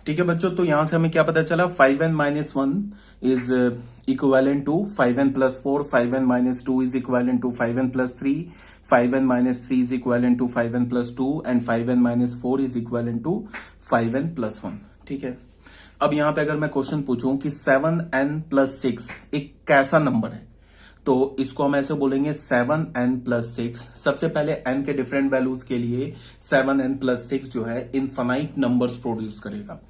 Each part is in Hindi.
ठीक है बच्चों, तो यहां से हमें क्या पता चला, 5n minus one is equivalent to 5n plus 4, 5n minus two is equivalent to 5n plus 3, 5n minus 3 is equivalent to 5n plus 2 and 5n minus 4 is equivalent to 5n plus 1। ठीक है, अब यहां पे अगर मैं क्वेश्चन पूछूं कि 7n प्लस 6 एक कैसा नंबर है, तो इसको हम ऐसे बोलेंगे 7n प्लस 6। सबसे पहले n के डिफरेंट वैल्यूज के लिए 7n प्लस 6 जो है इनफाइनाइट नंबर्स प्रोड्यूस करेगा।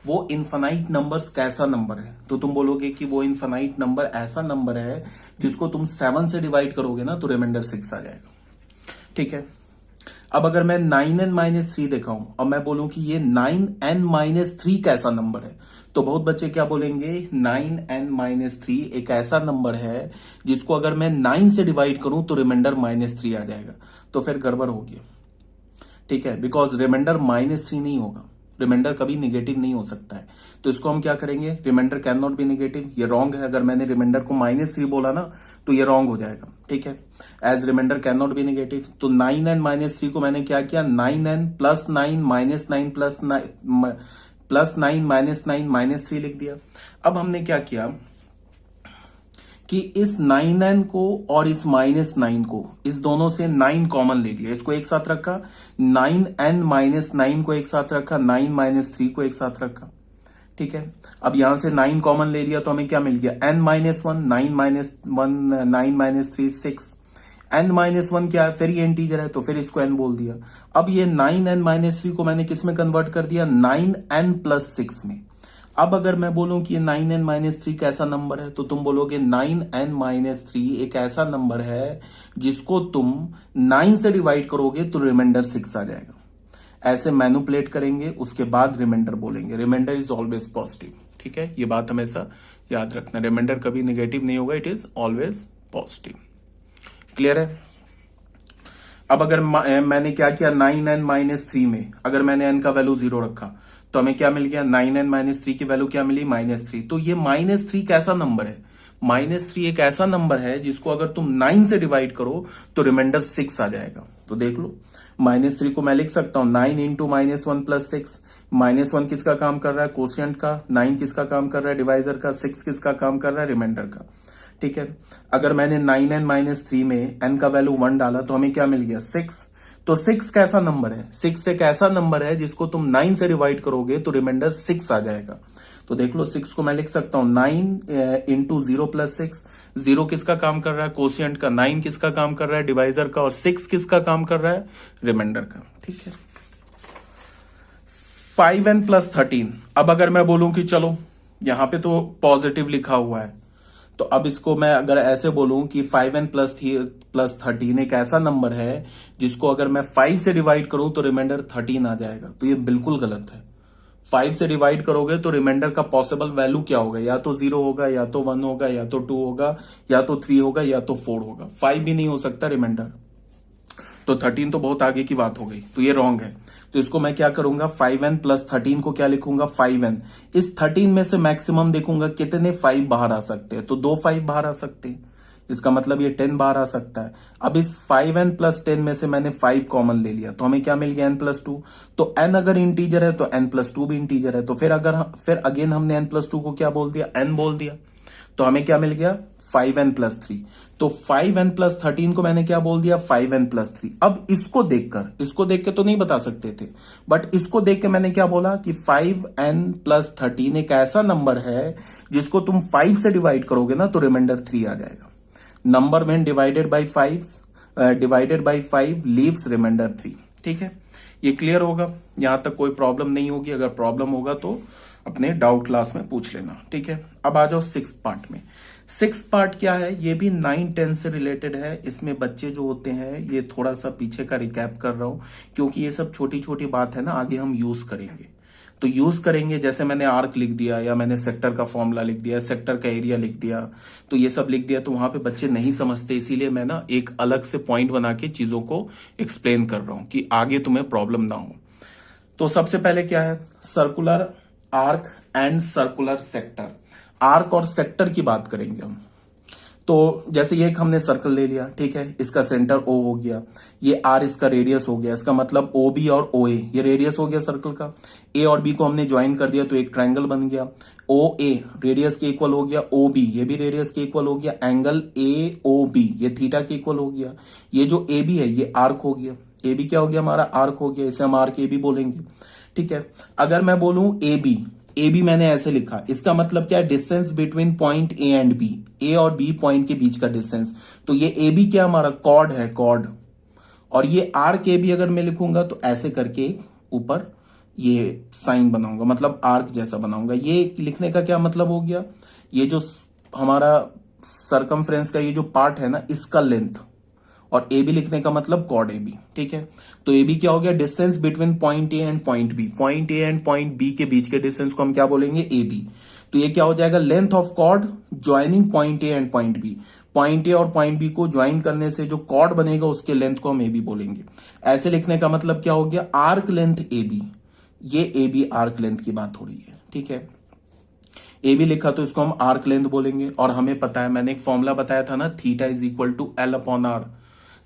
वो इनफाइनाइट नंबर्स कैसा नंबर है, तो तुम बोलोगे कि वो इनफाइनाइट नंबर ऐसा नंबर है जिसको तुम 7 से डिवाइड करोगे ना तो रिमाइंडर 6 आ जाएगा। ठीक है, अब अगर मैं 9n माइनस 3 दिखाऊं और मैं बोलूं कि ये 9n माइनस 3 कैसा नंबर है, तो बहुत बच्चे क्या बोलेंगे, 9n माइनस 3 एक ऐसा नंबर है जिसको अगर मैं 9 से डिवाइड करूं तो रिमाइंडर -3 आ जाएगा। तो फिर गड़बड़ होगी। ठीक है, बिकॉज रिमाइंडर -3 नहीं होगा, रिमाइंडर कभी निगेटिव नहीं हो सकता है। तो इसको हम क्या करेंगे, remainder can not be negative, ये रॉन्ग है। अगर मैंने रिमाइंडर को -3 बोला ना तो ये रॉन्ग हो जाएगा। ठीक है, as remainder can not be negative, तो 9n माइनस 3 को मैंने क्या किया, 9n plus 9 minus 9 plus 9 minus 9 minus 3 लिख दिया। अब हमने क्या किया कि इस 9n को और इस -9 को, इस दोनों से 9 कॉमन ले लिया, इसको एक साथ रखा, 9n माइनस 9 को एक साथ रखा, 9 माइनस 3 को एक साथ रखा। ठीक है, अब यहां से 9 कॉमन ले लिया तो हमें क्या मिल गया, n minus 1, 9 minus 1, 9 minus 3 6, n minus 1 क्या है, फिर ये इंटीजर है तो फिर इसको n बोल दिया। अब ये 9n माइनस 3 को मैंने किस में कन्वर्ट कर दिया, 9n प्लस 6 में। अब अगर मैं बोलूं कि ये 9n माइनस 3 कैसा नंबर है, तो तुम बोलोगे 9n माइनस 3 एक ऐसा नंबर है जिसको तुम 9 से डिवाइड करोगे तो रिमाइंडर 6 आ जाएगा। ऐसे मैनिपुलेट करेंगे, उसके बाद रिमाइंडर बोलेंगे। Remainder is always positive. ठीक है, ये बात हमेशा याद रखना, रिमाइंडर कभी नेगेटिव नहीं होगा, it is always positive. Clear है। अब अगर मैंने क्या किया, 9n माइनस 3 में अगर मैंने n का वैल्यू 0 रखा तो हमें क्या मिल गया, 9n माइनस 3 की वैल्यू क्या मिली, -3। तो ये -3 कैसा नंबर है, -3 एक ऐसा नंबर है जिसको अगर तुम 9 से डिवाइड करो तो रिमाइंडर 6 आ जाएगा। तो देख लो, -3 को मैं लिख सकता हूं 9 इंटू -1 प्लस 6। -1 किसका काम कर रहा है, कोशिएंट का, 9 किसका काम कर रहा है, डिवाइजर का, 6 किसका काम कर रहा है, रिमाइंडर का। ठीक है, अगर मैंने 9n माइनस 3 में n का वैल्यू 1 डाला तो हमें क्या मिल गया, 6। तो 6 कैसा नंबर है, 6 एक ऐसा नंबर है जिसको तुम 9 से डिवाइड करोगे तो रिमाइंडर 6 आ जाएगा। तो देख लो, 6 को मैं लिख सकता हूं 9 इंटू 0 प्लस 6। 0 किसका काम कर रहा है, कोशिएंट का, 9 किसका काम कर रहा है, डिवाइजर का, और 6 किसका काम कर रहा है, रिमाइंडर का। ठीक है, 5n प्लस 13। अब अगर मैं बोलूं कि चलो यहां पे तो पॉजिटिव लिखा हुआ है, तो अब इसको मैं अगर ऐसे बोलूं कि 5n प्लस 13 एक ऐसा नंबर है जिसको अगर मैं 5 से डिवाइड करूं तो रिमाइंडर 13 आ जाएगा, तो ये बिल्कुल गलत है। 5 से डिवाइड करोगे तो रिमाइंडर का पॉसिबल वैल्यू क्या होगा, या तो 0 होगा, या तो 1 होगा, या तो 2 होगा, या तो 3 होगा, या तो 4 होगा। 5 भी नहीं हो सकता रिमाइंडर, तो 13 तो बहुत आगे की बात हो गई, तो ये रॉन्ग है। तो इसको मैं क्या करूंगा, 5n प्लस 13 को क्या लिखूंगा, 5n। इस 13 में से मैक्सिमम देखूंगा कितने 5 बाहर आ सकते हैं, तो 2 5 बाहर आ सकते हैं, इसका मतलब ये 10 बाहर आ सकता है। अब इस 5n प्लस 10 में से मैंने 5 कॉमन ले लिया तो हमें क्या मिल गया, n प्लस 2। तो n अगर इंटीजर है तो n प्लस 2 भी इंटीजर है, तो फिर अगेन हमने n प्लस 2 को क्या बोल दिया, n बोल दिया, तो हमें क्या मिल गया, 5n प्लस 3। तो 5n प्लस 13 को मैंने क्या बोल दिया, 5n प्लस 3। अब इसको देख के तो नहीं बता सकते थे, बट इसको देख के मैंने क्या बोला कि 5n प्लस 13 एक ऐसा नंबर है जिसको तुम 5 से डिवाइड करोगे ना तो रिमाइंडर 3 आ जाएगा। Number when divided by 5 leaves remainder 3। ठीक है, ये क्लियर होगा, यहां तक कोई प्रॉब्लम नहीं होगी। अगर प्रॉब्लम होगा तो अपने डाउट क्लास में पूछ लेना। ठीक है, अब आ जाओ 6th पार्ट में। 6th पार्ट क्या है, ये भी 9 10 से रिलेटेड है। इसमें बच्चे जो होते हैं, ये थोड़ा सा पीछे का रिकैप कर रहा हूं क्योंकि ये सब छोटी छोटी बात है ना, आगे हम यूज करेंगे। तो यूज करेंगे, जैसे मैंने आर्क लिख दिया, या मैंने सेक्टर का फॉर्मूला लिख दिया, सेक्टर का एरिया लिख दिया, तो ये सब लिख दिया, तो वहां पे बच्चे नहीं समझते, इसीलिए मैं ना एक अलग से पॉइंट बना के चीजों को एक्सप्लेन कर रहा हूं कि आगे तुम्हें प्रॉब्लम ना हो। तो सबसे पहले क्या है, circular arc and circular sector. Arc और सेक्टर की बात करेंगे हम। तो जैसे ये एक हमने सर्कल ले लिया, ठीक है, इसका सेंटर ओ हो गया, ये आर इसका रेडियस हो गया, इसका मतलब ओ बी और ओ ए ये रेडियस हो गया सर्कल का। ए और बी को हमने ज्वाइन कर दिया तो एक ट्रायंगल बन गया। ओ ए रेडियस के इक्वल हो गया, ओ बी ये भी रेडियस के इक्वल हो गया, एंगल ए ओ बी ये थीटा के इक्वल हो गया। ये जो ए बी है ये आर्क हो गया, ए बी क्या हो गया हमारा, आर्क हो गया, इसे हम आर्क ए बी बोलेंगे, ठीक है। अगर मैं बोलूं ए बी मैंने ऐसे लिखा, इसका मतलब क्या है, distance between point A and B, A और बी पॉइंट के बीच का डिस्टेंस। तो ये ए बी क्या हमारा, कॉर्ड है, कॉर्ड। और ये आर्क ए बी अगर मैं लिखूंगा तो ऐसे करके ऊपर ये साइन बनाऊंगा, मतलब आर्क जैसा बनाऊंगा। ये लिखने का क्या मतलब हो गया, ये जो हमारा सरकमफ्रेंस का ये जो पार्ट है ना, इसका लेंथ, और ए बी लिखने का मतलब कॉर्ड ए बी, ठीक है। तो ए बी क्या हो गया, distance between point A and point B, point A and point B के बीच के डिस्टेंस को हम क्या बोलेंगे, ए बी। तो ये क्या हो जाएगा, length of chord joining point A and point B, point A और पॉइंट बी को ज्वाइन करने से जो कॉर्ड बनेगा उसके लेंथ को हम ए बी बोलेंगे। ऐसे लिखने का मतलब क्या हो गया, आर्क लेंथ ए बी, ये ए बी आर्क लेंथ की बात हो रही है, ठीक है। ए बी लिखा तो इसको हम आर्क लेंथ बोलेंगे। और हमें पता है, मैंने एक फॉर्मूला बताया था ना, theta is equal to L upon R.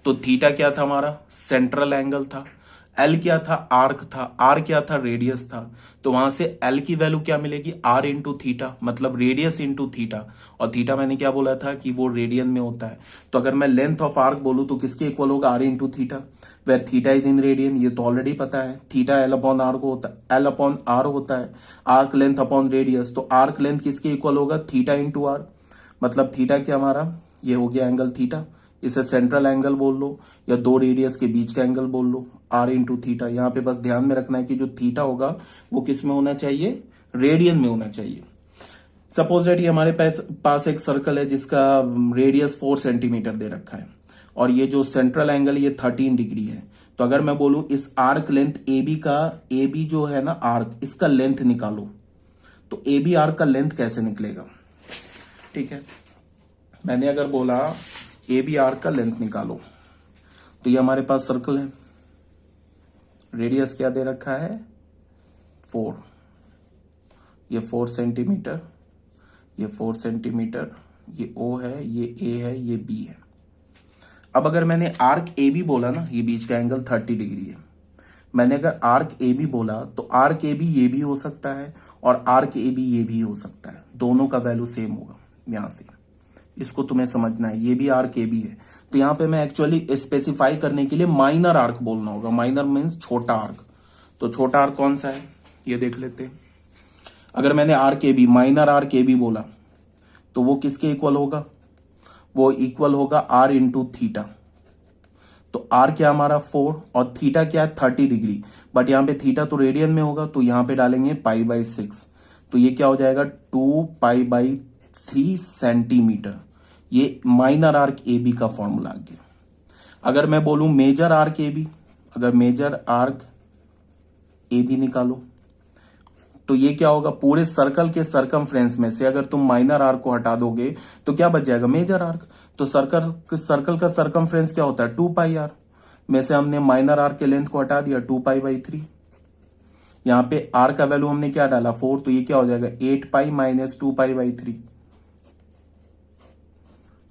तो थीटा क्या था हमारा, सेंट्रल एंगल था, एल क्या था, आर्क था, आर क्या था, रेडियस था। तो वहां से एल की वैल्यू क्या मिलेगी, आर इंटू थीटा, मतलब रेडियस इंटू थीटा। और थीटा मैंने क्या बोला था कि वो रेडियन में होता है। तो अगर मैं लेंथ ऑफ आर्क बोलूं तो किसके इक्वल होगा, R into theta, where theta is in radian, ये तो ऑलरेडी पता है। थीटा एल अपॉन आर को होता है, एल अपॉन आर होता है, आर्क लेंथ अपॉन रेडियस। तो आर्क लेंथ किसके इक्वल होगा, थीटा इंटू आर, मतलब थीटा क्या हमारा, ये हो गया एंगल थीटा। इसे सेंट्रल एंगल बोल लो या दो रेडियस के बीच का एंगल बोल लो, आर इंटू थीटा। यहाँ पे बस ध्यान में रखना है कि जो थीटा होगा वो किस में होना चाहिए, रेडियन में होना चाहिए। सपोज दैट ये हमारे पास एक सर्कल है जिसका रेडियस 4 सेंटीमीटर दे रखा है, और ये जो सेंट्रल एंगल ये 13 डिग्री है। तो अगर मैं बोलूं इस आर्क लेंथ ए बी का, ए बी जो है ना आर्क, इसका लेंथ निकालो, तो ए बी आर्क का लेंथ कैसे निकलेगा, ठीक है। मैंने अगर बोला ए बी आर्क का लेंथ निकालो, तो ये हमारे पास सर्कल है, रेडियस क्या दे रखा है, 4, ये 4 सेंटीमीटर, ये 4 सेंटीमीटर, ये ओ है, ये ए है, ये बी है। अब अगर मैंने आर्क ए बी बोला ना, ये बीच का एंगल 30 डिग्री है। मैंने अगर आर्क ए बी बोला तो आर्क ए बी ये भी हो सकता है और आर्क ए बी ये भी हो सकता है, दोनों का वैल्यू सेम होगा। यहां से इसको तुम्हें समझना है, ये भी आर्क ए बी है। तो यहां पे मैं एक्चुअली स्पेसिफाई करने के लिए माइनर आर्क बोलना होगा, माइनर मीन्स छोटा आर्क। तो छोटा आर्क कौन सा है, ये देख लेते हैं। अगर मैंने arc A B, minor arc A B बोला, तो वो किसके इक्वल होगा, वो इक्वल होगा आर इंटू थीटा। तो आर क्या हमारा 4 और थीटा क्या है 30 डिग्री, बट यहां पे थीटा तो रेडियन में होगा, तो यहां पे डालेंगे पाई बाई 6। तो ये क्या हो जाएगा 2 पाई बाई 3 सेंटीमीटर। ये माइनर आर्क ए बी का फॉर्मूला आ गया। अगर मैं बोलूं मेजर आर्क ए बी, अगर मेजर आर्क ए बी निकालो, तो ये क्या होगा, पूरे सर्कल के सरकमफ्रेंस में से अगर तुम माइनर आर्क को हटा दोगे तो क्या बच जाएगा, मेजर आर्क। तो सर्कल का सरकमफ्रेंस क्या होता है, 2 पाई आर, में से हमने माइनर आर्क के लेंथ को हटा दिया 2 पाई बाई 3। यहां पे आर का वैल्यू हमने क्या डाला 4, तो ये क्या हो जाएगा 8 पाई माइनस 2 पाई बाई 3।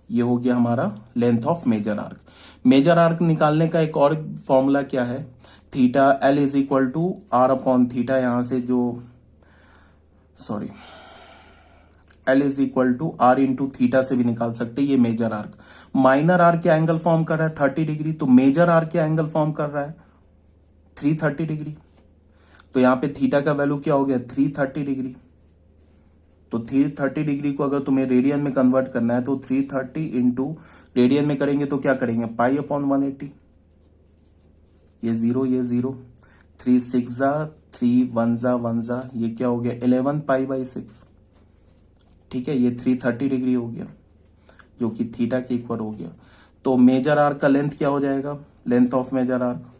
ये हो गया हमारा length of major arc. Major arc निकालने का एक और फॉर्मूला क्या है, theta L is equal to R upon theta, यहां से जो sorry L is equal to R into theta से भी निकाल सकते हैं। ये मेजर आर्क, माइनर आर्क क्या एंगल फॉर्म कर रहा है 30 डिग्री, तो मेजर आर्क क्या एंगल फॉर्म कर रहा है 330 डिग्री। तो यहां पे थीटा का वैल्यू क्या हो गया 330 डिग्री। तो 330 डिग्री को अगर तुम्हें रेडियन में कन्वर्ट करना है तो 330 इंटू रेडियन में करेंगे तो क्या करेंगे पाई अपॉन 180, ये 0 ये 0, 3 6 जा 3 1 जा 1 जा, ये क्या हो गया 11 पाई बाई 6, ठीक है। ये 330 डिग्री हो गया जो कि थीटा के इक्वल हो गया। तो मेजर आर्क का लेंथ क्या हो जाएगा, length of major arc,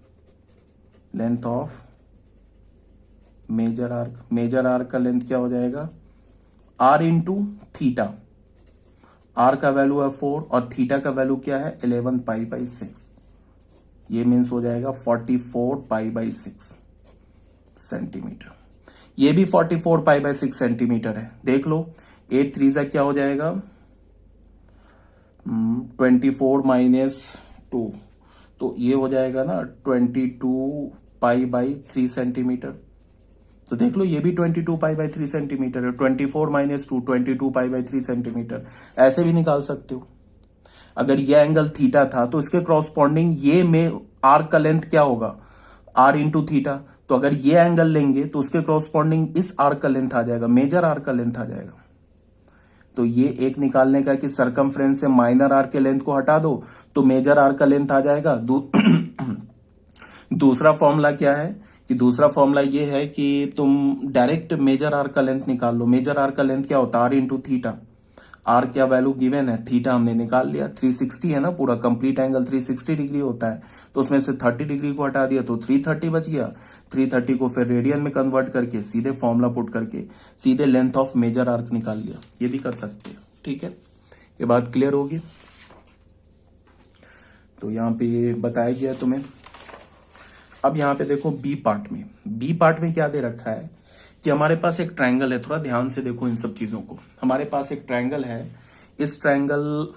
length of major arc, major arc का लेंथ क्या हो जाएगा आर इंटू थीटा। आर का वैल्यू है 4 और थीटा का वैल्यू क्या है 11 पाई बाई 6। ये मीन्स हो जाएगा 44 पाई बाई 6 सेंटीमीटर। ये भी 44 पाई बाई 6 सेंटीमीटर है, देख लो। 8 3 क्या हो जाएगा 24 माइनस 2, तो ये हो जाएगा ना 22 पाई/3 सेंटीमीटर। तो देख लो ये भी 22 पाई/3 सेंटीमीटर है। 24 माइनस 2 22 पाई/3 सेंटीमीटर, ऐसे भी निकाल सकते हो। अगर ये एंगल थीटा था तो इसके क्रॉसपॉन्डिंग ये में आर्क का लेंथ क्या होगा, आर इंटू थीटा। तो अगर ये एंगल लेंगे तो उसके क्रॉसपॉन्डिंग इस आर्क का लेंथ आ जाएगा, मेजर आर्क का लेंथ आ जाएगा। तो ये एक निकालने का कि सरकमफ्रेंस से माइनर आर्क के लेंथ को हटा दो तो मेजर आर्क का लेंथ आ जाएगा। दूसरा फॉर्मूला क्या है कि दूसरा फॉर्मूला ये है कि तुम डायरेक्ट मेजर आर्क का लेंथ निकाल लो। मेजर आर्क का लेंथ क्या होता है, आर इंटू थीटा। आर क्या वैल्यू गिवन है, थीटा हमने निकाल लिया। 360 है ना, पूरा कंप्लीट एंगल 360 डिग्री होता है, तो उसमें से 30 डिग्री को हटा दिया तो 330 बच गया। 330 को फिर रेडियन में कन्वर्ट करके सीधे फॉर्मूला पुट करके सीधे लेंथ ऑफ मेजर आर्क निकाल लिया। ये भी कर सकते हैं, ठीक है। ये बात क्लियर होगी। तो यहाँ पे ये बताया गया तुम्हें। अब यहाँ पे देखो बी पार्ट में क्या दे रखा है कि हमारे पास एक ट्रायंगल है। थोड़ा ध्यान से देखो इन सब चीजों को। हमारे पास एक ट्रायंगल है, इस ट्रायंगल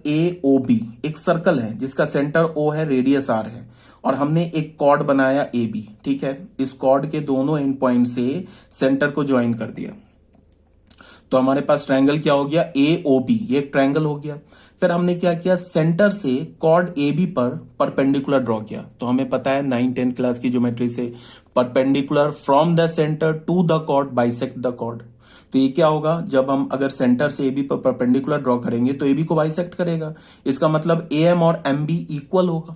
ए ओ बी, एक सर्कल है जिसका सेंटर ओ है, रेडियस आर है, और हमने एक कॉर्ड बनाया ए बी, ठीक है। इस कॉर्ड के दोनों एंड पॉइंट से सेंटर को ज्वाइन कर दिया, तो हमारे पास ट्रायंगल क्या हो गया, ए ओ बी, ये एक ट्रायंगल हो गया। फिर हमने क्या किया, सेंटर से कॉर्ड ए बी पर परपेंडिकुलर ड्रॉ किया। तो हमें पता है 9-10 क्लास की ज्योमेट्री से, perpendicular from the centre to the chord bisect the chord. तो ये क्या होगा, जब हम अगर सेंटर से ए बी पर परपेंडिकुलर ड्रॉ करेंगे तो ए बी को बाइसेक्ट करेगा। इसका मतलब ए एम और एम बी इक्वल होगा,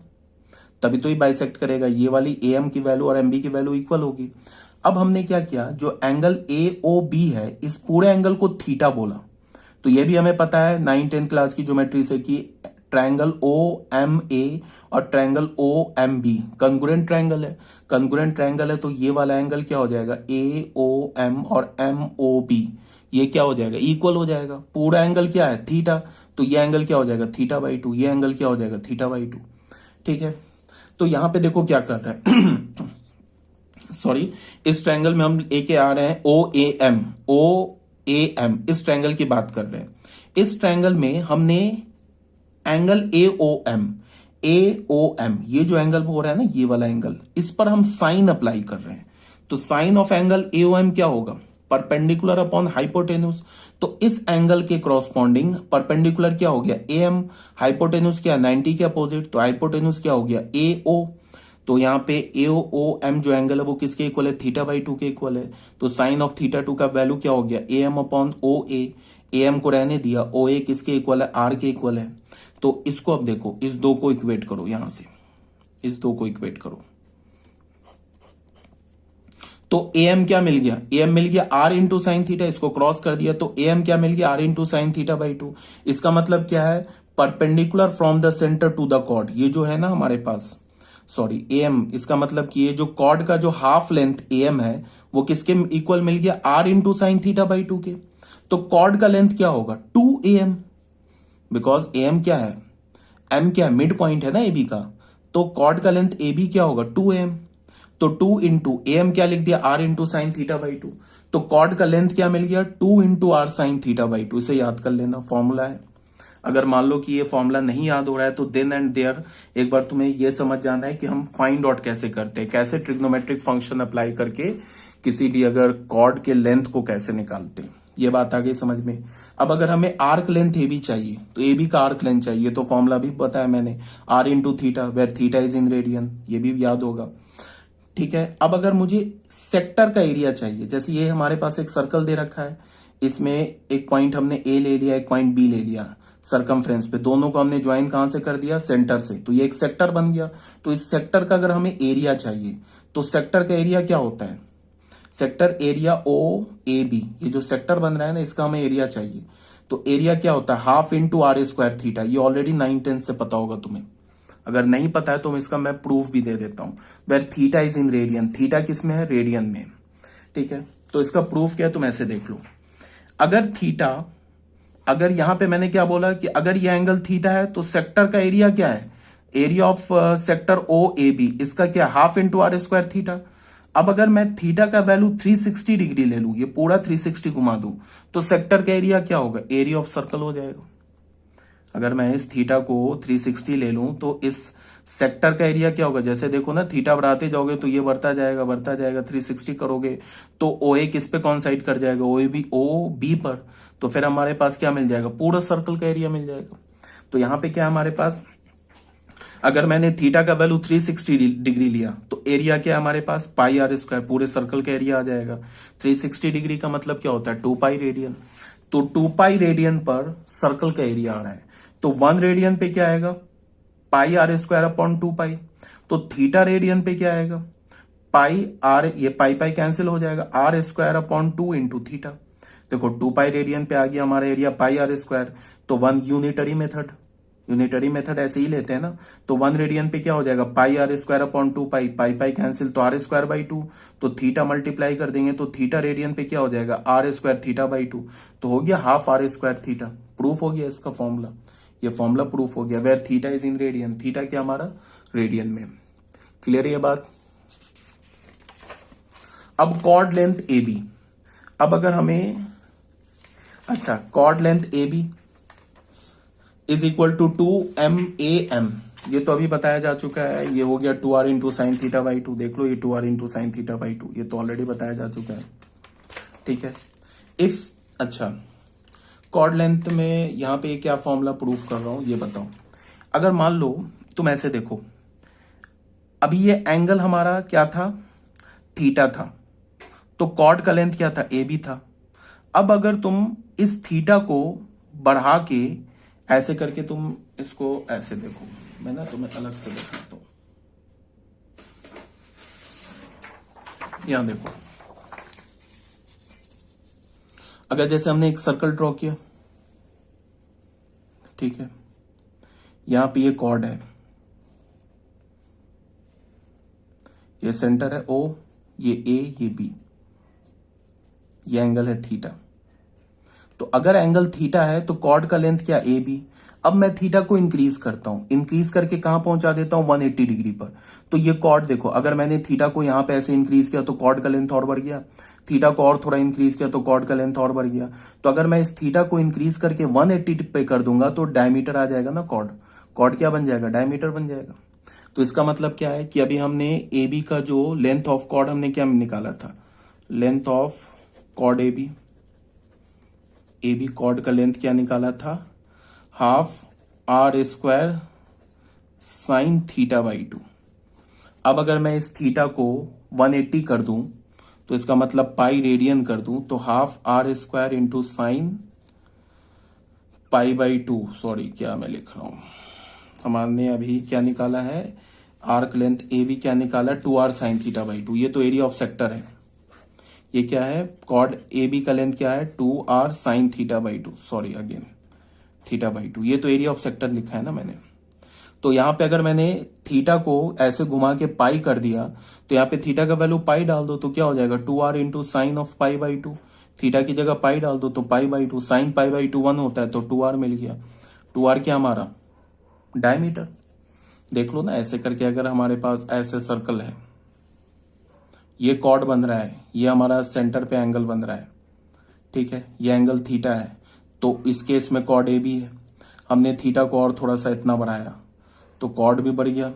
तभी तो ये बाइसेक्ट करेगा। ये वाली ए एम की वैल्यू और एम बी की वैल्यू इक्वल होगी। अब हमने क्या किया, जो एंगल ए ओ बी है, इस पूरे एंगल को थीटा बोला। तो ये भी हमें पता है 9-10 क्लास की ज्योमेट्री से कि ट्रायंगल ओ एम ए और triangle O M B congruent triangle है। कंग्रुएंट ट्रायंगल है तो ये वाला एंगल क्या हो जाएगा, ए ओ एम और एम ओ बी, ये क्या हो जाएगा, इक्वल हो जाएगा। पूरा एंगल क्या है, थीटा, तो ये एंगल क्या हो जाएगा, θ/2। ये एंगल क्या हो जाएगा, θ/2, ठीक है। तो यहां पे देखो क्या कर रहे हैं सॉरी, इस ट्रायंगल में हम ए के आ रहे हैं ओ ए एम, इस ट्रायंगल की बात कर रहे हैं। इस ट्रायंगल में हमने एंगल ए ओ एम, ये जो एंगल हो रहा है ना, ये वाला एंगल, इस पर हम साइन अप्लाई कर रहे हैं। तो sine of angle A O M क्या होगा, परपेंडिकुलर अपॉन हाइपोटेन्यूज। तो इस एंगल के क्रॉसपॉन्डिंग परपेंडिकुलर क्या हो गया, ए एम, हाइपोटेन्यूज क्या 90 के अपोजिट, तो हाइपोटेन्यूज क्या हो गया, ए ओ। तो यहाँ पे ए ओ एम जो एंगल है वो किसके इक्वल है, θ/2 के इक्वल है। तो साइन ऑफ θ2 का वैल्यू क्या हो गया, A M upon O A M को रहने दिया, ओ ए किसके इक्वल है, आर के इक्वल है। तो इसको अब देखो, इस दो को इक्वेट करो, यहां से इस दो को इक्वेट करो। तो ए एम क्या मिल गया, ए एम मिल गया आर इंटू साइन थीटा, इसको क्रॉस कर दिया तो ए एम क्या मिल गया, आर इंटू साइन θ/2। इसका मतलब क्या है, perpendicular from the centre to the chord, ये जो है ना हमारे पास, सॉरी ए एम, इसका मतलब कि ये जो कॉर्ड का जो हाफ लेंथ ए एम है वो किसके इक्वल मिल गया, आर इंटू साइन θ/2 के। तो कॉर्ड का लेंथ क्या होगा, 2am, बिकॉज ए एम क्या है, एम क्या है, मिड पॉइंट है ना ए बी का। तो कॉर्ड का लेंथ ए बी क्या होगा, 2am। तो 2 इंटू ए एम क्या लिख दिया, आर इंटू साइन θ/2। तो कॉर्ड का लेंथ क्या मिल गया, 2 इंटू आर साइन θ/2। इसे याद कर लेना, फॉर्मूला है। अगर मान लो कि ये फॉर्मूला नहीं याद हो रहा है तो देन एंड देयर एक बार तुम्हें ये समझ जाना है कि हम फाइंड आउट कैसे करते हैं, कैसे ट्रिग्नोमेट्रिक फंक्शन अप्लाई करके किसी भी अगर कॉर्ड के लेंथ को कैसे निकालते हैं। ये बात आ गई समझ में। अब अगर हमें आर्क लेंथ ए बी चाहिए तो ए बी का आर्क लेंथ चाहिए, तो फॉर्मूला भी बताया मैंने, R into theta, where theta is in radian, ये भी याद होगा, ठीक है। अब अगर मुझे सेक्टर का एरिया चाहिए, जैसे ये हमारे पास एक सर्कल दे रखा है, इसमें एक पॉइंट हमने ए ले लिया, एक पॉइंट बी ले लिया, सरकमफ्रेंस पे दोनों को हमने ज्वाइन कहां से कर दिया, सेंटर से, तो ये एक सेक्टर बन गया। तो इस सेक्टर का अगर हमें एरिया चाहिए तो सेक्टर का एरिया क्या होता है, sector area O A B, ये जो सेक्टर बन रहा है ना इसका हमें एरिया चाहिए। तो एरिया क्या होता है, half into R square theta. ये ऑलरेडी 9-10 से पता होगा तुम्हें, अगर नहीं पता है तो इसका मैं प्रूफ भी दे देता हूं। Where theta is in radian, theta किस में है, रेडियन में, ठीक है। तो इसका प्रूफ क्या है, तुम ऐसे देख लो, अगर थीटा, अगर यहां पे मैंने क्या बोला कि अगर ये एंगल थीटा है तो सेक्टर का एरिया क्या है, area of sector O A B, इसका क्या, half into R square theta. अब अगर मैं थीटा का वैल्यू 360 डिग्री ले लूं, ये पूरा 360 घुमा दूं, तो सेक्टर का एरिया क्या होगा, एरिया ऑफ सर्कल हो जाएगा। अगर मैं इस थीटा को 360 ले लूं तो इस सेक्टर का एरिया क्या होगा, जैसे देखो ना थीटा बढ़ाते जाओगे तो ये बढ़ता जाएगा 360 करोगे तो ओ ए किस पे कॉन्साइड कर जाएगा, ओ बी पर। तो फिर हमारे पास क्या मिल जाएगा, पूरा सर्कल का एरिया मिल जाएगा। तो यहां पे क्या हमारे पास, अगर मैंने थीटा का वैल्यू 360 डिग्री लिया तो एरिया क्या है हमारे पास, पाई आर स्क्वायर, पूरे सर्कल का एरिया आ जाएगा। 360 डिग्री का मतलब क्या होता है, 2 पाई रेडियन। तो 2 पाई रेडियन पर सर्कल का एरिया आ रहा है, तो 1 रेडियन पे क्या आएगा, पाई आर स्क्वायर अपॉन 2 पाई। तो थीटा रेडियन पे क्या आएगा, पाई आर, ये पाई पाई कैंसिल हो जाएगा, R square upon 2 into theta. देखो 2 पाई रेडियन पे आ गया हमारा एरिया पाई आर स्क्वायर, तो 1 यूनिटरी मेथड ऐसे ही लेते हैं ना। तो 1 रेडियन पे क्या हो जाएगा, pi r square upon 2 pi, pi pi cancel, तो आर स्क्वायर बाई 2। तो थीटा मल्टीप्लाई कर देंगे तो थीटा रेडियन पे क्या हो जाएगा, आर स्क्वायर थीटा बाई 2। तो हो गया half R square theta. Proof हो गया इसका फॉर्मूला, ये फॉर्मूला प्रूफ हो गया, where theta is in radian, theta क्या हमारा रेडियन में। क्लियर है ये बात। अब कॉर्ड लेंथ ए बी, अब अगर हमें, अच्छा chord length A B is equal to 2MAM, ये तो अभी बताया जा चुका है, ये हो गया 2R into sine theta by 2। देख लो ये 2R into sine theta by 2, ये तो ऑलरेडी बताया जा चुका है, ठीक है। इफ, अच्छा कॉर्ड लेंथ में यहां पे क्या फॉर्मूला प्रूफ कर रहा हूं ये बताओ। अगर मान लो तुम ऐसे देखो, अभी ये एंगल हमारा क्या था, थीटा था, तो कॉर्ड का लेंथ क्या था, ए बी था। अब अगर तुम इस थीटा को बढ़ा के ऐसे करके तुम इसको ऐसे देखो, मैं ना तुम्हें अलग से दिखाता हूं, यहां देखो, अगर जैसे हमने एक सर्कल ड्रॉ किया, ठीक है, यहां पे ये कॉर्ड है, ये सेंटर है ओ, ये ए, ये बी, ये एंगल है थीटा। तो अगर एंगल थीटा है तो कॉर्ड का लेंथ क्या, ए बी। अब मैं थीटा को इंक्रीज करता हूं, इंक्रीज करके कहां पहुंचा देता हूं, 180 डिग्री पर। तो ये कॉर्ड देखो, अगर मैंने थीटा को यहां पे ऐसे इंक्रीज किया तो कॉर्ड का लेंथ और बढ़ गया, थीटा को और थोड़ा इंक्रीज किया तो कॉर्ड का लेंथ और बढ़ गया। तो अगर मैं इस थीटा को इंक्रीज करके 180 पे कर दूंगा तो डायमीटर आ जाएगा ना, कॉर्ड क्या बन जाएगा, डायमीटर बन जाएगा। तो इसका मतलब क्या है कि अभी हमने ए बी का जो लेंथ ऑफ कॉर्ड हमने क्या निकाला था, length of chord A B chord का लेंथ क्या निकाला था, half R square sine theta by 2। अब अगर मैं इस थीटा को 180 कर दूं तो इसका मतलब पाई रेडियन कर दूं, तो half R square into sine pi by 2, sorry क्या मैं लिख रहा हूं, हमारे अभी क्या निकाला है, आर्क लेंथ ए बी क्या निकाला, 2R साइन थीटा बाई 2। ये तो एरिया ऑफ सेक्टर है, ये क्या है, कॉर्ड ए बी का लेंथ क्या है, 2R sign theta by 2, sorry again theta by 2। ये तो एरिया ऑफ सेक्टर लिखा है ना मैंने। तो यहां पे अगर मैंने थीटा को ऐसे घुमा के पाई कर दिया तो यहाँ पे थीटा का वैल्यू पाई डाल दो तो क्या हो जाएगा, 2R into sine of pi by 2। Theta की जगह पाई डाल दो तो पाई बाई 2, साइन पाई बाई 2 1 होता है तो 2R मिल गया। 2R क्या हमारा डायमीटर। देख लो ना ऐसे करके, अगर हमारे पास ऐसे सर्कल है, ये कॉर्ड बन रहा है, ये हमारा सेंटर पे एंगल बन रहा है, ठीक है, ये एंगल थीटा है, तो इस केस में कॉर्ड ए बी है। हमने थीटा को और थोड़ा सा इतना बढ़ाया तो कॉर्ड भी बढ़ गया,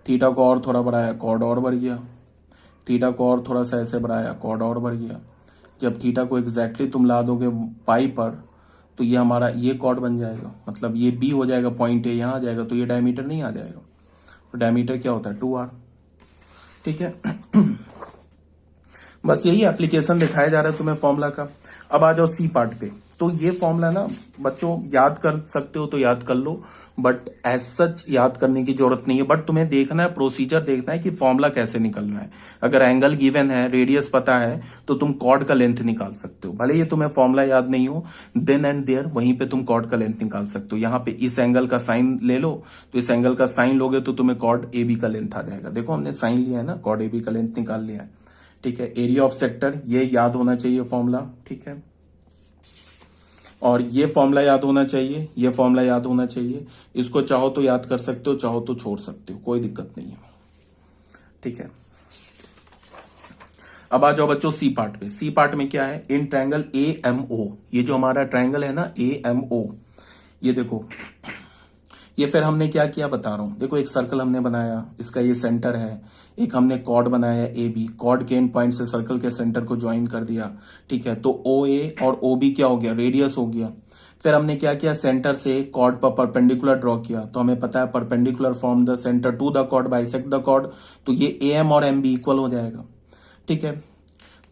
थीटा को और थोड़ा बढ़ाया कॉर्ड और बढ़ गया, थीटा को और थोड़ा सा ऐसे बढ़ाया कॉर्ड और बढ़ गया। जब थीटा को एग्जैक्टली तुम ला दोगे पाई पर तो ये हमारा ये कॉर्ड बन जाएगा, मतलब ये बी हो जाएगा, पॉइंट ए यहाँ आ जाएगा, तो ये डायमीटर नहीं आ जाएगा। तो डायमीटर क्या होता है, 2R, ठीक है। बस यही एप्लीकेशन दिखाया जा रहा है तुम्हें फॉर्मूला का। अब आ जाओ सी पार्ट पे। तो ये फॉर्मूला ना बच्चों याद कर सकते हो तो याद कर लो, बट एज सच याद करने की जरूरत नहीं है, बट तुम्हें देखना है, प्रोसीजर देखना है कि फॉर्मूला कैसे निकल रहा है। अगर एंगल गिवन है, रेडियस पता है, तो तुम कॉर्ड का लेंथ निकाल सकते हो। भले ये तुम्हें फॉर्मूला याद नहीं हो, देन एंड देयर वहीं पे तुम कॉर्ड का लेंथ निकाल सकते हो। यहाँ पे इस एंगल का साइन ले लो, तो इस एंगल का साइन लोगे तो तुम्हें कॉर्ड ए बी का लेंथ आ जाएगा। देखो हमने साइन लिया है ना, कॉर्ड ए बी का लेंथ निकाल लिया है, ठीक है। एरिया ऑफ सेक्टर ये याद होना चाहिए फॉर्मूला, ठीक है। और ये फॉर्मूला याद होना चाहिए, ये फॉर्मूला याद होना चाहिए। इसको चाहो तो याद कर सकते हो, चाहो तो छोड़ सकते हो, कोई दिक्कत नहीं है, ठीक है। अब आ जाओ बच्चों सी पार्ट पे। सी पार्ट में क्या है, in triangle A M O, ये जो हमारा ट्रायंगल है ना ए एम ओ, ये देखो, ये फिर हमने क्या किया बता रहा हूं। देखो एक सर्कल हमने बनाया, इसका ये सेंटर है, एक हमने कॉर्ड बनाया ए बी, कॉर्ड के एंड पॉइंट से सर्कल के सेंटर को ज्वाइन कर दिया, ठीक है। तो ओ ए और ओ बी क्या हो गया, रेडियस हो गया। फिर हमने क्या किया, सेंटर से कॉर्ड पर परपेंडिकुलर ड्रॉ किया, तो हमें पता है perpendicular from the centre to the chord bisect the chord, तो ये ए एम और एम बी इक्वल हो जाएगा, ठीक है।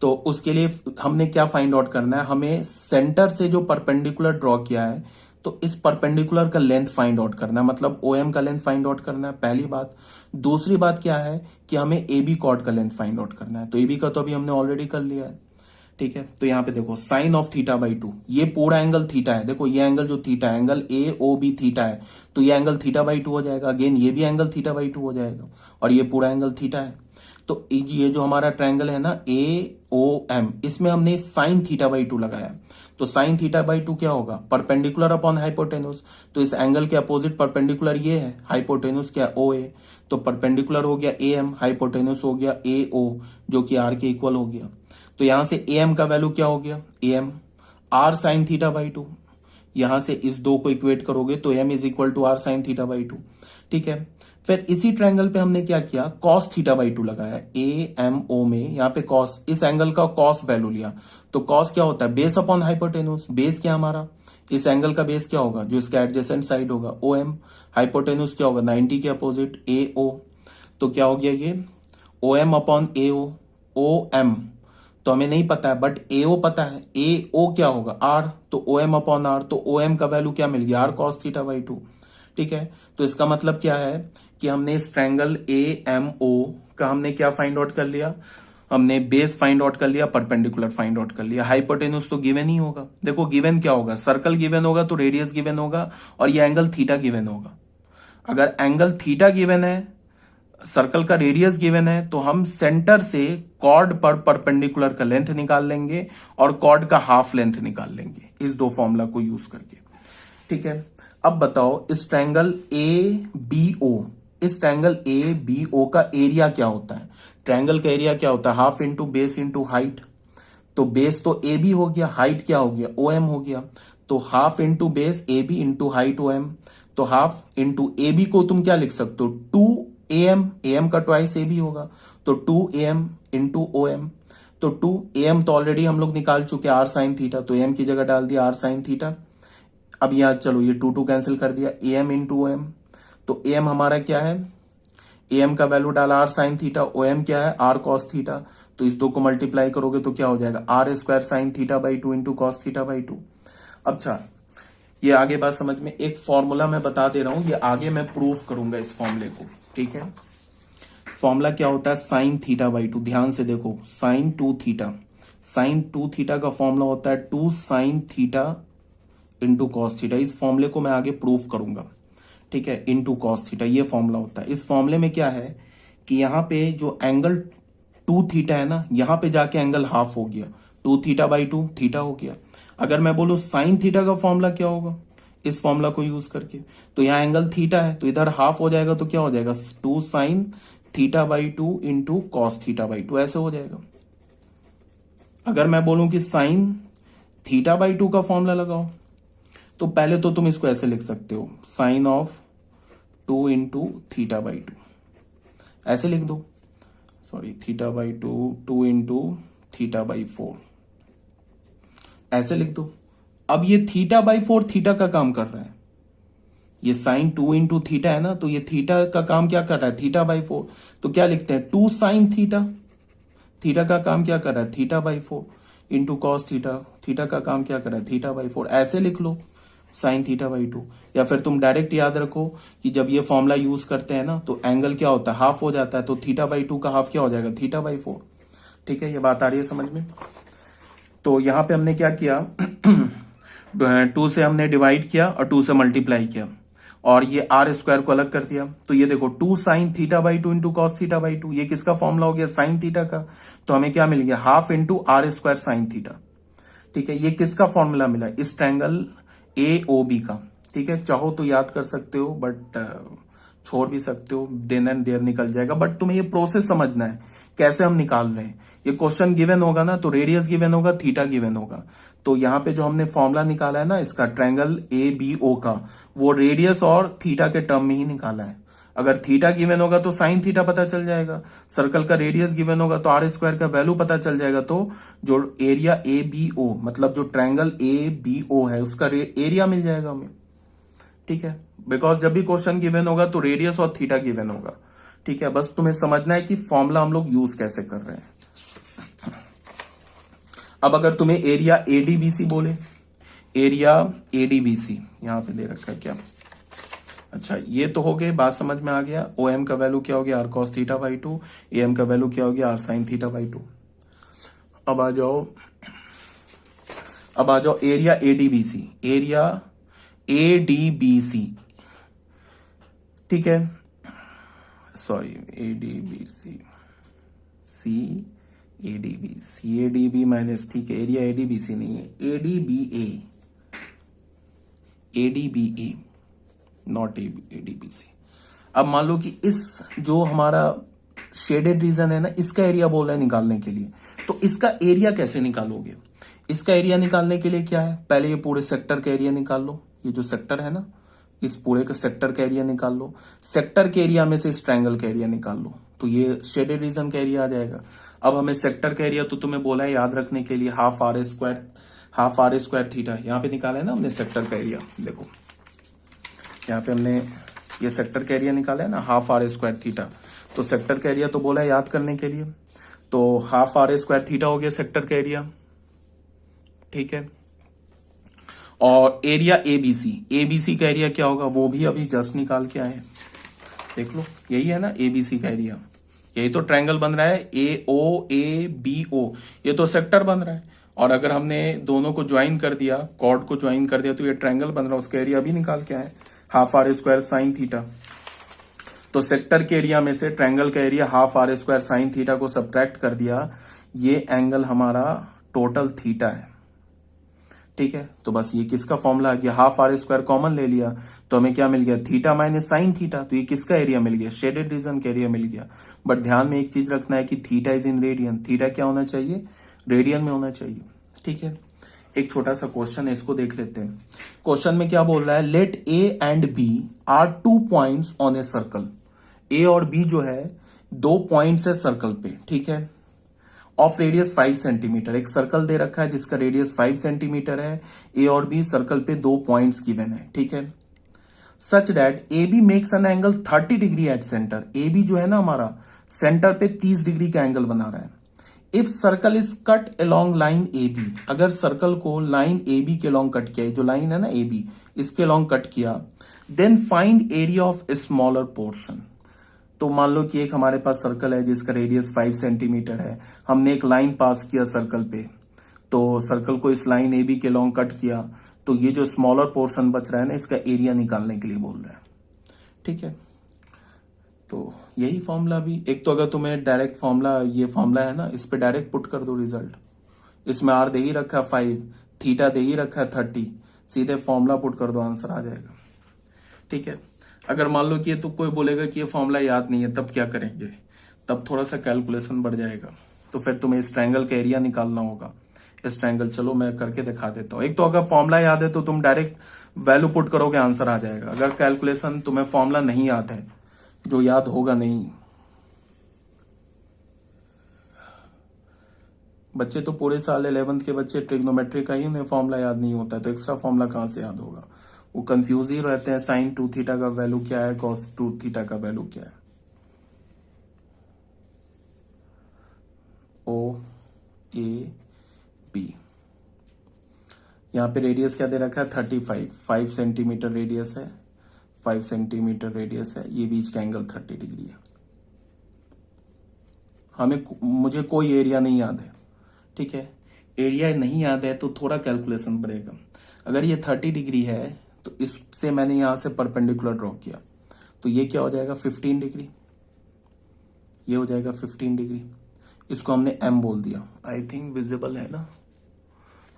तो उसके लिए हमने क्या फाइंड आउट करना है, हमें सेंटर से जो परपेंडिकुलर ड्रॉ किया है तो इस परपेंडिकुलर का लेंथ फाइंड आउट करना है, मतलब ओ एम का लेंथ फाइंड आउट करना है, पहली बात। दूसरी बात क्या है कि हमें ए बी कॉर्ड का लेंथ फाइंड आउट करना है, तो ए बी का तो अभी हमने ऑलरेडी कर लिया है, ठीक है। तो यहाँ पे देखो साइन ऑफ थीटा बाई 2, ये पूरा एंगल थीटा है, देखो ये एंगल जो थीटा है, angle A O B theta है, तो ये एंगल थीटा बाई 2 हो जाएगा। अगेन ये भी एंगल थीटा बाई 2 हो जाएगा, और ये पूरा एंगल थीटा है। तो ये जो हमारा ट्रायंगल है ना ए ओ एम, इसमें हमने साइन थीटा बाई 2 लगाया, तो साइन थीटा बाई 2 क्या होगा, परपेंडिकुलर अपॉन हाइपोटेन्यूज, तो इस एंगल के अपोजिट परपेंडिकुलर ये है, हाइपोटेन्यूज क्या ओ ए, तो परपेंडिकुलर हो गया ए एम, हाइपोटेन्यूज हो गया ए ओ, जो कि आर के इक्वल हो गया। तो यहां से ए एम का वैल्यू क्या हो गया, A M R sine theta by 2, यहां से इस दो को इक्वेट करोगे तो M is equal to R sine theta by 2, ठीक है। फिर इसी ट्रायंगल पे हमने क्या किया, कॉस थीटा बाई 2 लगाया, ए एम ओ में, यहाँ पे कॉस, इस एंगल का कॉस वैल्यू लिया, तो कॉस क्या होता है, बेस अपॉन हाइपोटेन्यूज, बेस क्या हमारा, इस एंगल का बेस क्या होगा, जो इसका एडजेसेंट साइड होगा ओ एम, हाइपोटेन्यूज क्या होगा 90 के अपोजिट ए ओ, तो क्या हो गया ये ओ एम अपॉन ए ओ एम, तो हमें नहीं पता है बट ए ओ पता है, ए ओ क्या होगा आर, तो ओ एम अपॉन आर, तो ओ एम का वैल्यू क्या मिल गया, आर कॉस थीटा बाई 2, ठीक है। तो इसका मतलब क्या है कि हमने इस ट्रायंगल ए एम ओ का हमने क्या फाइंड आउट कर लिया, हमने बेस फाइंड आउट कर लिया, परपेंडिकुलर फाइंड आउट कर लिया, हाइपोटेन्यूज तो गिवन ही होगा। देखो गिवन क्या होगा, सर्कल गिवन होगा तो रेडियस गिवन होगा, और ये एंगल थीटा गिवन होगा। अगर एंगल थीटा गिवन है, सर्कल का रेडियस गिवन है, तो हम सेंटर से कॉर्ड पर परपेंडिकुलर का लेंथ निकाल लेंगे और कॉर्ड का हाफ लेंथ निकाल लेंगे इस दो फॉर्मूला को यूज करके, ठीक है। अब बताओ इस ट्रायंगल ए बी ओ, इस ट्रायंगल ए बी ओ का एरिया क्या होता है, ट्रायंगल का एरिया क्या होता है, half into base into height, तो बेस तो ए बी हो गया, हाइट क्या हो गया ओ एम हो गया, तो half into base A B into height O M, तो हाफ इंटू ए बी को तुम क्या लिख सकते हो 2 ए एम का ट्वाइस ए बी होगा, तो 2 A M into O M, तो 2 ए एम तो ऑलरेडी हम लोग निकाल चुके आर साइन थीटा, तो ए एम की जगह डाल दिया आर साइन थीटा। अब यहां चलो ये 2 कैंसिल कर दिया, A M into O M, तो ए एम हमारा क्या है, ए एम का वैल्यू डाला R sine theta, O M क्या है आर कॉस थीटा, तो इस दो को मल्टीप्लाई करोगे तो क्या हो जाएगा R square sine theta by 2 into cos theta by 2। अच्छा ये आगे बात समझ में, एक फॉर्मूला मैं बता दे रहा हूं, ये आगे मैं प्रूफ करूंगा इस फॉर्मूले को, ठीक है। फॉर्मूला क्या होता है, साइन थीटा बाई 2, ध्यान से देखो साइन 2 थीटा, साइन 2 थीटा का फॉर्मूला होता है 2 sine theta into cos theta, इस फॉर्मूले को मैं आगे प्रूफ करूंगा, ठीक है, इंटू कॉस थीटा ये फॉर्मूला होता है। इस फॉर्मूले में क्या है कि यहाँ पे जो एंगल 2 थीटा है ना, यहाँ पे जाके एंगल हाफ हो गया, 2 थीटा बाई 2 थीटा हो गया। अगर मैं बोलूं साइन थीटा का फॉर्मूला क्या होगा, इस फॉर्मूला को यूज करके, तो यहाँ एंगल थीटा है तो इधर हाफ हो जाएगा, तो क्या हो जाएगा 2 sign theta by 2 into cos theta by 2, ऐसे हो जाएगा। अगर मैं बोलूं कि साइन थीटा बाई 2 का फॉर्मूला लगाओ, तो पहले तो तुम इसको ऐसे लिख सकते हो sine of 2 into theta by 2, ऐसे लिख दो, sorry theta by 2 2 into theta by 4, ऐसे लिख दो। अब ये थीटा बाई 4 थीटा का काम कर रहा है, ये साइन 2 इंटू थीटा है ना, तो ये थीटा का काम क्या कर रहा है थीटा बाई 4, तो क्या लिखते हैं 2 साइन थीटा, थीटा का काम क्या कर रहा है theta by 4 into cos theta, theta का काम क्या कर रहा है थीटा बाई 4, ऐसे लिख लो साइन थीटा बाई 2। या फिर तुम डायरेक्ट याद रखो कि जब ये फॉर्मूला यूज करते हैं ना तो एंगल क्या होता है हाफ हो जाता है, तो थीटा बाई 2 का हाफ क्या हो जाएगा थीटा बाई 4, ठीक है। ये बात आ रही है समझ में। तो यहां पे हमने क्या किया 2 से हमने डिवाइड किया और 2 से मल्टीप्लाई किया, और ये आर स्क्वायर को अलग कर दिया, तो ये देखो 2 sign theta by 2 into cos theta by 2, ये किसका फॉर्मूला हो गया साइन थीटा का, तो हमें क्या मिल गया half into R square sine theta, ठीक है। ये किसका फॉर्मूला मिला, इस ट्रायंगल ए ओ बी का, ठीक है। चाहो तो याद कर सकते हो बट छोड़ भी सकते हो, देन एंड देयर निकल जाएगा। बट तुम्हें ये प्रोसेस समझना है कैसे हम निकाल रहे हैं। ये क्वेश्चन गिवन होगा ना, तो रेडियस गिवन होगा, थीटा गिवन होगा। तो यहाँ पे जो हमने फॉर्मूला निकाला है ना इसका ट्रायंगल ABO का, वो रेडियस और थीटा के टर्म में ही निकाला है। अगर थीटा गिवन होगा तो साइन थीटा पता चल जाएगा, सर्कल का रेडियस गिवन होगा तो R² का वैल्यू पता चल जाएगा। तो जो एरिया ABO मतलब जो ट्रायंगल ABO है उसका एरिया मिल जाएगा हमें। ठीक है, बिकॉज जब भी क्वेश्चन गिवन होगा तो रेडियस और थीटा गिवन होगा। ठीक है, बस तुम्हें समझना है कि फॉर्मूला हम लोग यूज कैसे कर रहे हैं। अब अगर तुम्हें एरिया ADBC बोले, एरिया ADBC यहां पे दे रखा है क्या, अच्छा ये तो हो गए, बात समझ में आ गया। OM का वैल्यू क्या हो गया, R cos theta by 2, AM का वैल्यू क्या हो गया, R sin थीटा बाई 2। अब आ जाओ एरिया ADBC, एरिया ADBC, ठीक है, सॉरी ADBC, CADB माइनस, ठीक है, एरिया ADBC नहीं है, ADBA नॉट ADBC। अब मान लो कि इस जो हमारा शेडेड रीजन है ना, इसका एरिया बोल रहा है निकालने के लिए, तो इसका एरिया कैसे निकालोगे। इसका एरिया निकालने के लिए क्या है, पहले ये पूरे सेक्टर का एरिया निकाल लो। ये जो सेक्टर है ना, इस पूरे का सेक्टर का एरिया निकाल लो। सेक्टर के एरिया में से इस ट्रायंगल का एरिया निकाल लो, तो ये शेडेड रीजन का एरिया आ जाएगा। अब हमें सेक्टर का एरिया तो तुम्हें बोला है याद रखने के लिए, हाफ आर स्क्वायर थीटा, यहाँ पे निकाला है ना हमने सेक्टर का एरिया। देखो यहाँ पे हमने ये सेक्टर का एरिया निकाला है ना, हाफ R² थीटा। तो सेक्टर का एरिया तो बोला है याद करने के लिए, तो हाफ R² थीटा हो गया सेक्टर का एरिया। ठीक है, और एरिया ABC का एरिया क्या होगा, वो भी अभी जस्ट निकाल के आए, देख लो, यही है ना ABC का एरिया। यही तो ट्रायंगल बन रहा है AOABO, ये तो सेक्टर बन रहा है। और अगर हमने दोनों को ज्वाइन कर दिया, कॉर्ड को ज्वाइन कर दिया, तो ये ट्रायंगल बन रहा है, उसका एरिया भी निकाल के आए, हाफ R² साइन थीटा। तो सेक्टर के एरिया में से ट्रायंगल का area half R² sine theta को सब्ट्रैक्ट कर दिया, ये एंगल हमारा टोटल थीटा है। ठीक है, तो बस ये किसका फॉर्मूला आ गया, हाफ R² कॉमन ले लिया, तो हमें क्या मिल गया, थीटा माइनस साइन थीटा। तो ये किसका एरिया मिल गया, शेडेड रीजन का एरिया मिल गया। बट ध्यान में एक चीज रखना है कि theta is in radian, theta क्या होना चाहिए, रेडियन में होना चाहिए। ठीक है, एक छोटा सा क्वेश्चन है, इसको देख लेते हैं। क्वेश्चन में क्या बोल रहा है, let A and B are 2 points on a circle. A और B जो है 2 पॉइंट्स है सर्कल पे, ठीक है, ऑफ रेडियस 5 सेंटीमीटर। एक सर्कल दे रखा है जिसका रेडियस 5 सेंटीमीटर है, A और B सर्कल पे 2 पॉइंट्स गिवन है। ठीक है, such that AB makes an angle 30 degree at centre. AB जो है ना हमारा सेंटर पे 30 डिग्री का एंगल बना रहा है। If circle is cut along line AB, अगर सर्कल को लाइन AB के अलोंग कट किया, जो लाइन है ना AB, इसके अलोंग कट किया, then find area of smaller portion. तो मान लो कि एक हमारे पास सर्कल है जिसका रेडियस 5 सेंटीमीटर है, हमने एक लाइन पास किया सर्कल पे, तो सर्कल को इस लाइन AB के अलोंग कट किया, तो ये जो स्मॉलर पोर्शन बच रहा है ना, इसका एरिया निकालने के लिए बोल रहा है। ठीक है, तो यही फॉर्मूला भी, एक तो अगर तुम्हें डायरेक्ट फॉर्मूला, ये फॉर्मूला है ना, इस पे डायरेक्ट पुट कर दो रिजल्ट। इसमें R दे ही रखा है 5, थीटा दे ही रखा है 30, सीधे फॉर्मूला पुट कर दो, आंसर आ जाएगा। ठीक है, अगर मान लो कि ये तो कोई बोलेगा कि ये फॉर्मूला याद नहीं है, तब क्या करेंगे, तब थोड़ा सा कैलकुलेशन बढ़ जाएगा, तो फिर तुम्हें इस ट्रायंगल का एरिया निकालना होगा। इस ट्रायंगल, चलो मैं करके दिखा देता हूँ। एक तो अगर फॉर्मूला याद है तो तुम डायरेक्ट वैल्यू पुट करोगे, आंसर आ जाएगा। अगर कैलकुलेशन तुम्हें फॉर्मूला नहीं याद है, जो याद होगा नहीं, बच्चे तो पूरे साल 11th के बच्चे ट्रिग्नोमेट्री का ही उन्हें फॉर्मूला याद नहीं होता है, तो एक्स्ट्रा फॉर्मूला कहां से याद होगा। वो कंफ्यूज ही रहते हैं, साइन 2 थीटा का वैल्यू क्या है, कॉस 2 थीटा का वैल्यू क्या है। OAB, यहां पे रेडियस क्या दे रखा है, 5 सेंटीमीटर रेडियस है, 5 सेंटीमीटर रेडियस है, ये बीच का एंगल 30 डिग्री है। मुझे कोई एरिया नहीं याद है। ठीक है, एरिया नहीं याद है तो थोड़ा कैलकुलेशन बढ़ेगा। अगर ये 30 डिग्री है तो इससे मैंने यहां से परपेंडिकुलर ड्रॉ किया, तो ये क्या हो जाएगा, 15 डिग्री, ये हो जाएगा 15 डिग्री। इसको हमने M बोल दिया, आई थिंक विजिबल है ना,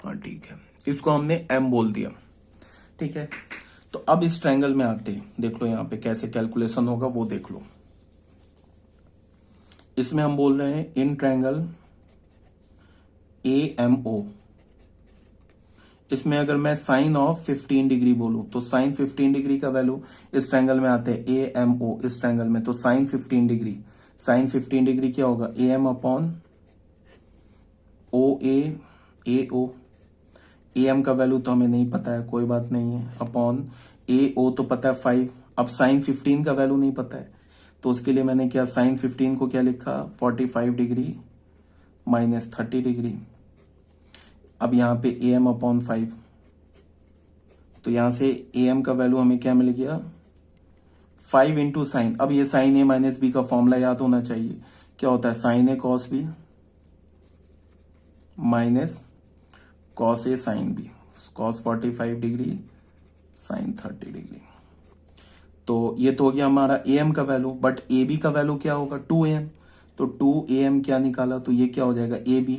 हाँ ठीक है, इसको हमने M बोल दिया। ठीक है, तो अब इस ट्रायंगल में आते हैं, देख लो यहाँ पे कैसे कैलकुलेशन होगा वो देख लो। इसमें हम बोल रहे हैं इन ट्रायंगल AMO, इसमें अगर मैं साइन ऑफ 15 डिग्री बोलूं तो साइन 15 डिग्री का वैल्यू इस ट्रायंगल में आता है AMO इस ट्रायंगल में, तो साइन 15 डिग्री, साइन 15 डिग्री क्या होगा AM upon OA AO, AM का वैल्यू तो हमें नहीं पता है, कोई बात नहीं है, अपॉन AO तो पता है 5। अब साइन 15 का वैल्यू नहीं पता है, तो उसके लिए मैंने क्या साइन 15 को क्या लिखा 45 डिग्री माइनस 30 डिग्री। अब यहाँ पे AM अपॉन 5, तो यहां से AM का वैल्यू हमें क्या मिल गया 5 इंटू साइन। अब ये साइन A माइनस बी का फॉर्मूला याद होना चाहिए, क्या होता है sine A cos B minus cos A sine B, cos 45 degree sine 30 degree. तो ये तो हो गया हमारा AM का वैल्यू, बट AB का वैल्यू क्या होगा 2AM, तो 2AM क्या निकाला, तो ये क्या हो जाएगा AB,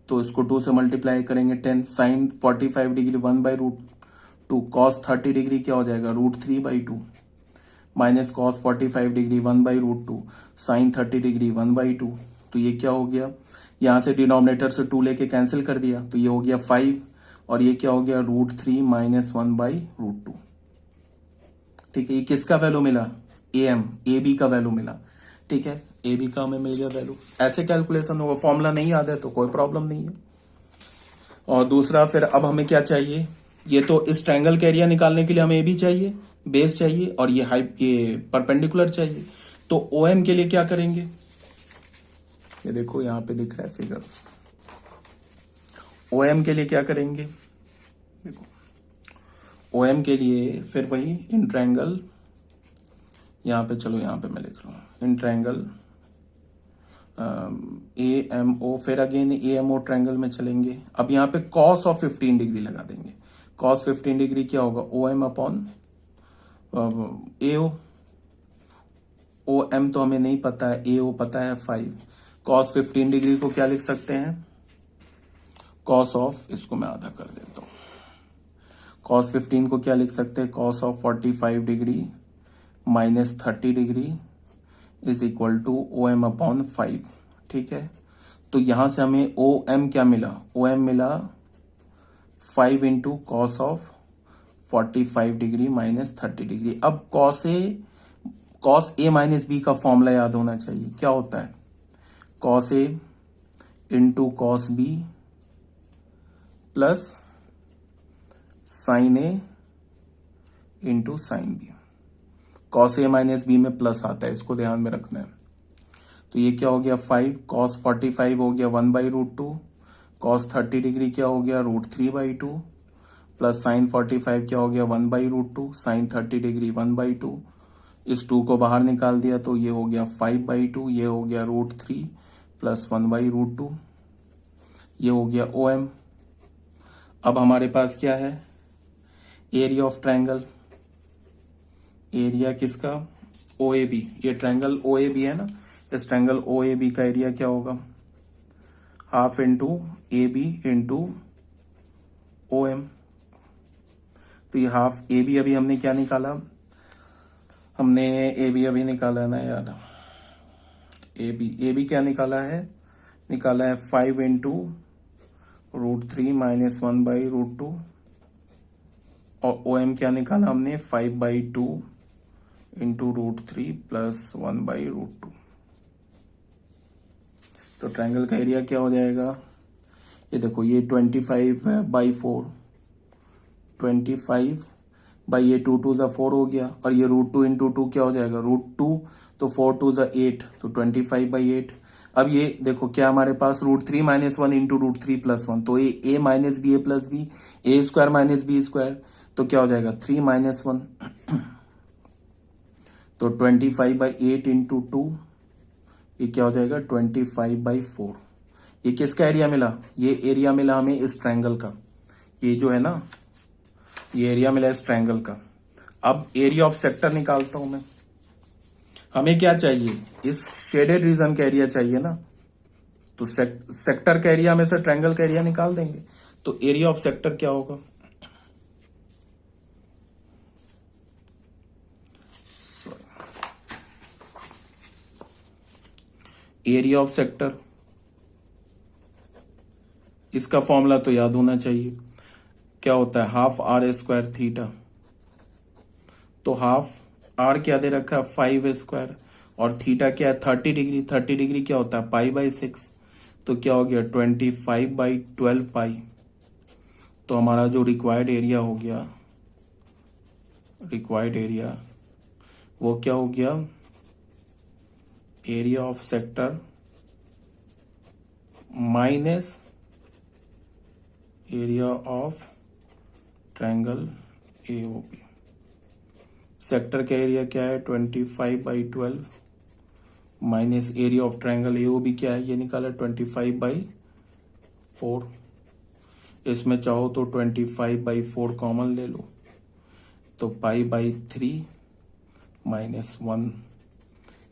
तो इसको 2 से मल्टीप्लाई करेंगे 10, साइन 45 डिग्री 1/√2, कॉस 30 डिग्री क्या हो जाएगा √3/2, minus cos 45 degree 1/√2, sine 30 degree 1/2। तो ये क्या हो गया, यहां से डिनोमिनेटर से 2 लेके कैंसिल कर दिया, तो ये हो गया 5, और ये क्या हो गया √3 माइनस 1/√2। ठीक है, ये किसका वैल्यू मिला AB का वैल्यू मिला। ठीक है, AB का हमें मिल गया वैल्यू। ऐसे कैलकुलेशन होगा, फॉर्मूला नहीं याद है तो कोई प्रॉब्लम नहीं है। और दूसरा फिर अब हमें क्या चाहिए, ये तो इस ट्रायंगल का एरिया निकालने के लिए हमें AB चाहिए, बेस चाहिए, और ये परपेंडिकुलर चाहिए। तो OM के लिए क्या करेंगे, ये देखो यहां पे दिख रहा है फिगर। OM के लिए क्या करेंगे, देखो OM के लिए फिर वही इन ट्रायंगल, यहां पे चलो यहां पे मैं लिख रहा हूं इन ट्रायंगल AMO, फिर अगेन AMO ट्रायंगल में चलेंगे। अब यहाँ पे कॉस ऑफ 15 डिग्री लगा देंगे, कॉस 15 डिग्री क्या होगा OM अपॉन AO, OM तो हमें नहीं पता है, AO पता है 5। कॉस 15 डिग्री को क्या लिख सकते हैं कॉस ऑफ, इसको मैं आधा कर देता हूं, कॉस 15 को क्या लिख सकते हैं cos of 45 degree minus 30 degree is equal to OM upon 5। ठीक है, तो यहां से हमें OM क्या मिला, OM मिला 5 into cos of 45 degree minus 30 degree. अब कॉस A माइनस बी का फॉर्मूला याद होना चाहिए, क्या होता है cos A into cos B plus sine A into sine B। Cos A minus B में प्लस आता है, इसको ध्यान में रखना है। तो ये क्या हो गया 5, कॉस 45 हो गया 1/√2, कॉस 30 डिग्री क्या हो गया √3/2, प्लस साइन 45 क्या हो गया 1/√2, साइन 30 डिग्री 1/2। इस 2 को बाहर निकाल दिया तो ये हो गया 5/2, ये हो गया √3 प्लस 1/√2, ये हो गया OM। अब हमारे पास क्या है एरिया ऑफ ट्रायंगल, एरिया किसका OAB, ये ट्रायंगल OAB है ना, इस ट्रायंगल OAB का एरिया क्या होगा half into AB into OM। तो ये हाफ AB अभी हमने क्या निकाला, हमने AB अभी निकाला है ना यार, AB क्या निकाला है 5 इंटू √3 माइनस 1/√2, और OM क्या निकाला हमने 5/2 इंटू √3 प्लस 1/√2। तो ट्रायंगल का एरिया क्या हो जाएगा, ये देखो ये 25/4, 25 बाई ये 2 2 ज़ा 4 हो गया, और ये √2 इंटू 2 क्या हो जाएगा √2, तो 4 2 ज़ा 8, तो 25/8। अब ये देखो क्या हमारे पास √3 माइनस 1 इंटू √3 प्लस 1, तो ये A minus B A plus B, A square minus B square, तो क्या हो जाएगा 3 माइनस 1, तो 25/8 इंटू 2, ये क्या हो जाएगा 25/4। ये किसका एरिया मिला, ये एरिया मिला हमें इस ट्रायंगल का, ये जो है ना ये एरिया मिला इस ट्रायंगल का। अब एरिया ऑफ सेक्टर निकालता हूं मैं, हमें क्या चाहिए इस शेडेड रीजन का एरिया चाहिए ना, तो सेक्टर का एरिया में से, ट्रायंगल का एरिया में से, ट्रायंगल का एरिया में से ट्रायंगल का एरिया निकाल देंगे। तो एरिया ऑफ सेक्टर क्या होगा, एरिया ऑफ सेक्टर क्या होगा, एरिया ऑफ सेक्टर क्या होगा, एरिया ऑफ सेक्टर क्या होगा, एरिया ऑफ सेक्टर क्या होगा, एरिया ऑफ सेक्टर क्या होगा, तो एरिया ऑफ सेक्टर क्या होगा एरिया ऑफ सेक्टर, इसका फॉर्मूला तो याद होना चाहिए, क्या होता है हाफ आर स्क्वायर थीटा। तो हाफ आर क्या दे रखा है 5 स्क्वायर और थीटा क्या है 30 डिग्री। 30 डिग्री क्या होता है पाई/6, तो क्या हो गया 25/12 पाई। तो हमारा जो रिक्वायर्ड एरिया हो गया, रिक्वायर्ड एरिया वो क्या हो गया, area of sector minus area of triangle AOB. Sector का एरिया क्या है 25/12 minus area of triangle AOB क्या है, ये निकाला 25/4। इसमें चाहो तो 25/4 कॉमन ले लो, तो पाई/3 -1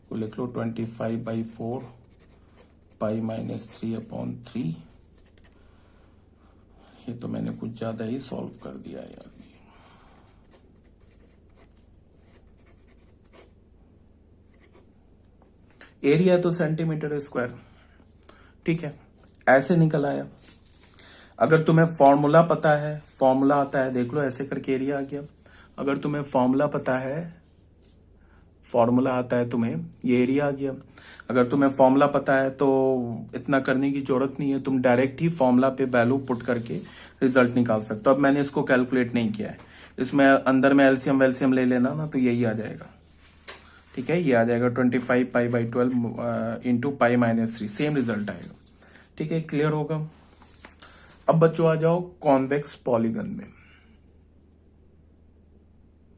को लिख लो 25/4 पाई-3/3। ये तो मैंने कुछ ज्यादा ही सॉल्व कर दिया यार। एरिया तो सेंटीमीटर स्क्वायर, ठीक है, ऐसे निकल आया। अगर तुम्हें फॉर्मूला पता है, फॉर्मूला आता है, देख लो ऐसे करके एरिया आ गया। अगर तुम्हें फॉर्मूला पता है, फॉर्मूला आता है तुम्हें, ये एरिया आ गया। अगर तुम्हें फॉर्मूला पता है तो इतना करने की जरूरत नहीं है, तुम डायरेक्ट ही फॉर्मूला पे वैल्यू पुट करके रिजल्ट निकाल सकते हो। अब मैंने इसको कैलकुलेट नहीं किया है, इसमें अंदर में एलसीएम वेलसीएम ले लेना ना, तो यही आ जाएगा, ठीक है। ये आ जाएगा 25 पाई/12 इंटू पाई-3, सेम रिजल्ट आएगा, ठीक है, क्लियर होगा। अब बच्चों आ जाओ कॉन्वेक्स पॉलीगन में।